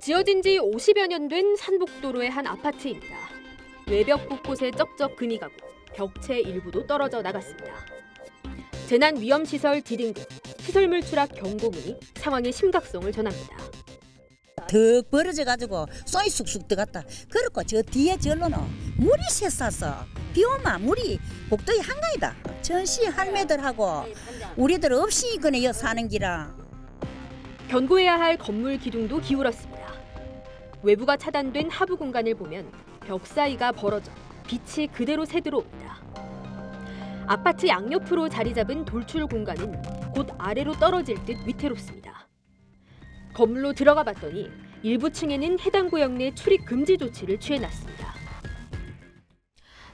지어진 지 50여 년 된 산복도로의 한 아파트입니다. 외벽 곳곳에 쩍쩍 금이 가고 벽체 일부도 떨어져 나갔습니다. 재난위험시설 D등급, 시설물 추락 경고문이 상황의 심각성을 전합니다. 더 벌어져가지고 쏘이 쑥쑥 들어갔다. 그렇고 저 뒤에 절로는 물이 샜었어. 비 오면 물이 복도의 한가이다. 전시 할매들하고 우리들 없이 그네 여 사는 기라. 견고해야 할 건물 기둥도 기울었습니다. 외부가 차단된 하부 공간을 보면 벽 사이가 벌어져 빛이 그대로 새들어옵니다. 아파트 양옆으로 자리 잡은 돌출 공간은 곧 아래로 떨어질 듯 위태롭습니다. 건물로 들어가 봤더니 일부 층에는 해당 구역 내 출입 금지 조치를 취해놨습니다.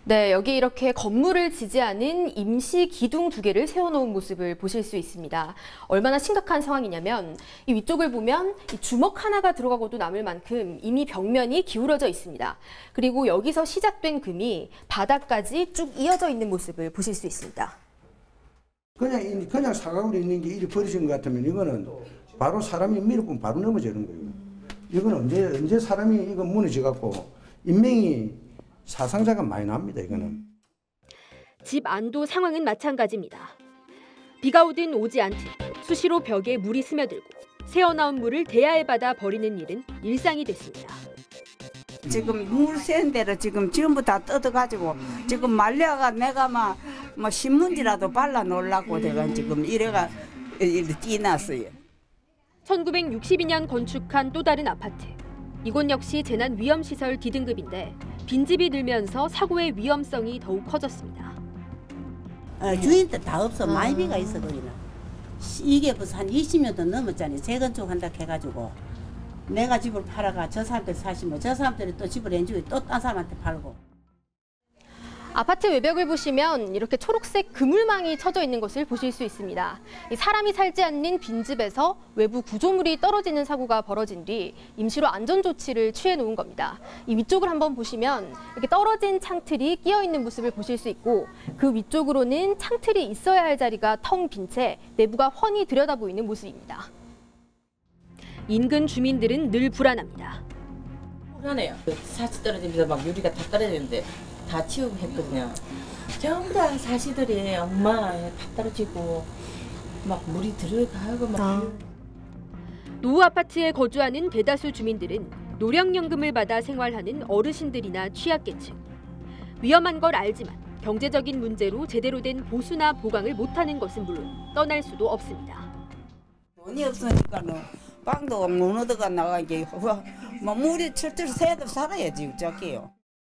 네, 여기 이렇게 건물을 지지하는 임시 기둥 2개를 세워놓은 모습을 보실 수 있습니다. 얼마나 심각한 상황이냐면 이 위쪽을 보면 이 주먹 하나가 들어가고도 남을 만큼 이미 벽면이 기울어져 있습니다. 그리고 여기서 시작된 금이 바닥까지 쭉 이어져 있는 모습을 보실 수 있습니다. 그냥 사각으로 있는 게 이리 버려진 것 같으면 이거는 바로 사람이 밀어보면 바로 넘어지는 거예요. 이건 언제 사람이 이거 무너져갖고 인명이 사상자가 많이 납니다. 이거는. 집 안도 상황은 마찬가지입니다. 비가 오든 오지 않든 수시로 벽에 물이 스며들고 새어나온 물을 대야에 받아 버리는 일은 일상이 됐습니다. 지금 물 새는 대로 지금 전부 다 뜯어가지고 지금 말려가 내가 막 신문지라도 발라 놓으려고 내가 지금 이래가 뛰어났어요. 1962년 건축한 또 다른 아파트. 이곳 역시 재난위험시설 D등급인데 빈집이 늘면서 사고의 위험성이 더욱 커졌습니다. 주인들 다 없어. 마이비가 있어 거기는. 이게 벌써 한 20년도 넘었잖아요. 재건축 한다 해가지고 내가 집을 팔아가 저 사람들 사시면 저 사람들이 또 집을 렌주고 또 딴 사람한테 팔고. 아파트 외벽을 보시면 이렇게 초록색 그물망이 쳐져 있는 것을 보실 수 있습니다. 사람이 살지 않는 빈집에서 외부 구조물이 떨어지는 사고가 벌어진 뒤 임시로 안전조치를 취해 놓은 겁니다. 이 위쪽을 한번 보시면 이렇게 떨어진 창틀이 끼어 있는 모습을 보실 수 있고 그 위쪽으로는 창틀이 있어야 할 자리가 텅 빈 채 내부가 훤히 들여다보이는 모습입니다. 인근 주민들은 늘 불안합니다. 불안해요. 사치 떨어지면서 막 유리가 다 떨어지는데 다 치우고 했거든요. 전부 다 사시들이 엄마 다 떨어지고 막 물이 들어가고 막. 노후 아파트에 거주하는 대다수 주민들은 노령연금을 받아 생활하는 어르신들이나 취약계층. 위험한 걸 알지만 경제적인 문제로 제대로 된 보수나 보강을 못하는 것은 물론 떠날 수도 없습니다. 돈이 없으니까는 빵도 못 얻어가 나가게 뭐 물이 철철 새도 살아야지 어쩌게요.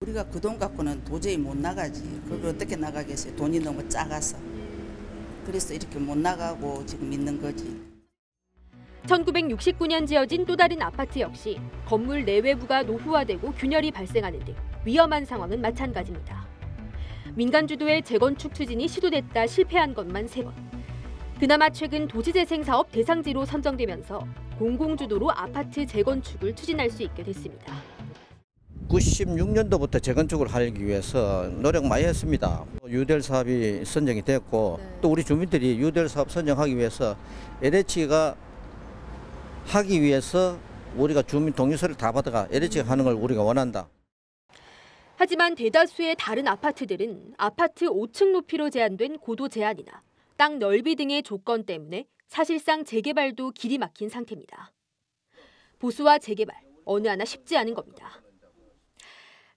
우리가 그 돈 갖고는 도저히 못 나가지. 그걸 어떻게 나가겠어요? 돈이 너무 작아서. 그래서 이렇게 못 나가고 지금 있는 거지. 1969년 지어진 또 다른 아파트 역시 건물 내외부가 노후화되고 균열이 발생하는 등 위험한 상황은 마찬가지입니다. 민간 주도의 재건축 추진이 시도됐다 실패한 것만 3번. 그나마 최근 도시재생 사업 대상지로 선정되면서 공공주도로 아파트 재건축을 추진할 수 있게 됐습니다. 96년도부터 재건축을 하기 위해서 노력 많이 했습니다. UDL 사업이 선정이 됐고 또 우리 주민들이 UDL 사업 선정하기 위해서 LH가 하기 위해서 우리가 주민 동의서를 다 받아가 LH가 하는 걸 우리가 원한다. 하지만 대다수의 다른 아파트들은 아파트 5층 높이로 제한된 고도 제한이나 땅 넓이 등의 조건 때문에 사실상 재개발도 길이 막힌 상태입니다. 보수와 재개발, 어느 하나 쉽지 않은 겁니다.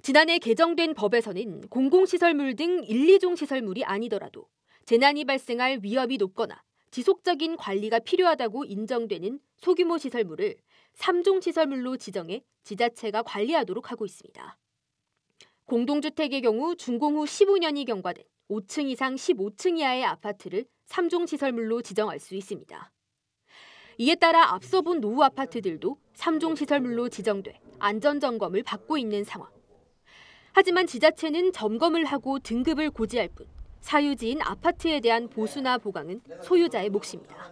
지난해 개정된 법에서는 공공시설물 등 1, 2종 시설물이 아니더라도 재난이 발생할 위험이 높거나 지속적인 관리가 필요하다고 인정되는 소규모 시설물을 3종 시설물로 지정해 지자체가 관리하도록 하고 있습니다. 공동주택의 경우 준공 후 15년이 경과된 5층 이상 15층 이하의 아파트를 3종 시설물로 지정할 수 있습니다. 이에 따라 앞서 본 노후 아파트들도 3종 시설물로 지정돼 안전점검을 받고 있는 상황. 하지만 지자체는 점검을 하고 등급을 고지할 뿐 사유지인 아파트에 대한 보수나 보강은 소유자의 몫입니다.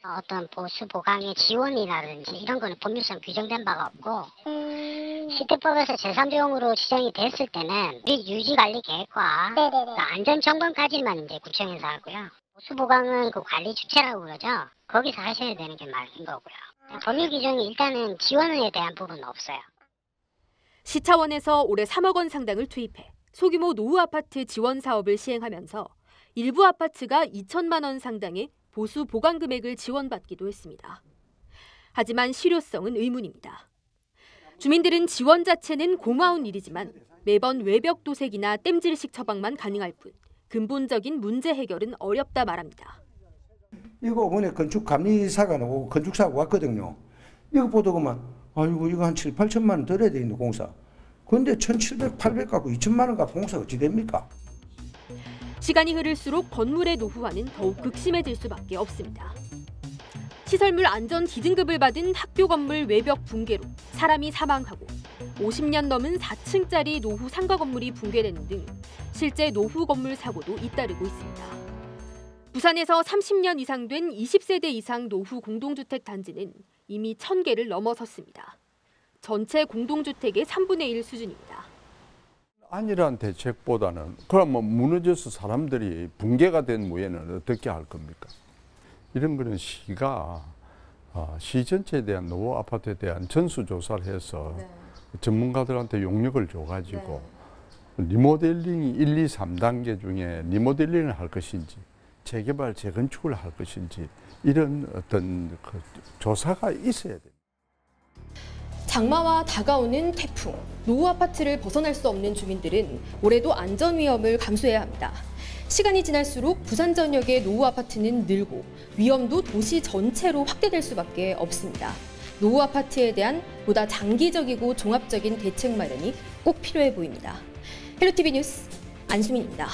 어떤 보수 보강의 지원이라든지 이런 거는 법률상 규정된 바가 없고 시대법에서 제3지역으로 지정이 됐을 때는 유지관리 계획과 안전점검까지만 이제 구청에서 하고요. 보수보강은 그 관리 주체라고 그러죠. 거기서 하셔야 되는 게 맞는 거고요. 법률 규정이 일단은 지원에 대한 부분은 없어요. 시 차원에서 올해 3억 원 상당을 투입해 소규모 노후 아파트 지원 사업을 시행하면서 일부 아파트가 2천만 원 상당의 보수 보강 금액을 지원받기도 했습니다. 하지만 실효성은 의문입니다. 주민들은 지원 자체는 고마운 일이지만 매번 외벽 도색이나 땜질식 처방만 가능할 뿐 근본적인 문제 해결은 어렵다 말합니다. 이거 이번에 건축감리사가 오고 건축사가 왔거든요. 이거 보더구만 아이고 이거 한 7, 8천만 원 들어야 되는데 공사. 근데 1,700, 800 갖고 2천만 원 갖고 공사 어찌 됩니까? 시간이 흐를수록 건물의 노후화는 더욱 극심해질 수밖에 없습니다. 시설물 안전 기증급을 받은 학교 건물 외벽 붕괴로 사람이 사망하고 50년 넘은 4층짜리 노후 상가 건물이 붕괴되는 등 실제 노후 건물 사고도 잇따르고 있습니다. 부산에서 30년 이상 된 20세대 이상 노후 공동주택 단지는 이미 1,000개를 넘어섰습니다. 전체 공동주택의 3분의 1 수준입니다. 안일한 대책보다는 그럼 무너져서 사람들이 붕괴가 된 후에는 어떻게 할 겁니까? 이런 거는 시가 시 전체에 대한 노후 아파트에 대한 전수조사를 해서 전문가들한테 용역을 줘가지고 리모델링 1, 2, 3단계 중에 리모델링을 할 것인지 재개발, 재건축을 할 것인지 이런 어떤 그 조사가 있어야 됩니다. 장마와 다가오는 태풍, 노후 아파트를 벗어날 수 없는 주민들은 올해도 안전 위험을 감수해야 합니다. 시간이 지날수록 부산 전역의 노후 아파트는 늘고 위험도 도시 전체로 확대될 수밖에 없습니다. 노후 아파트에 대한 보다 장기적이고 종합적인 대책 마련이 꼭 필요해 보입니다. 헬로티비 뉴스 안수민입니다.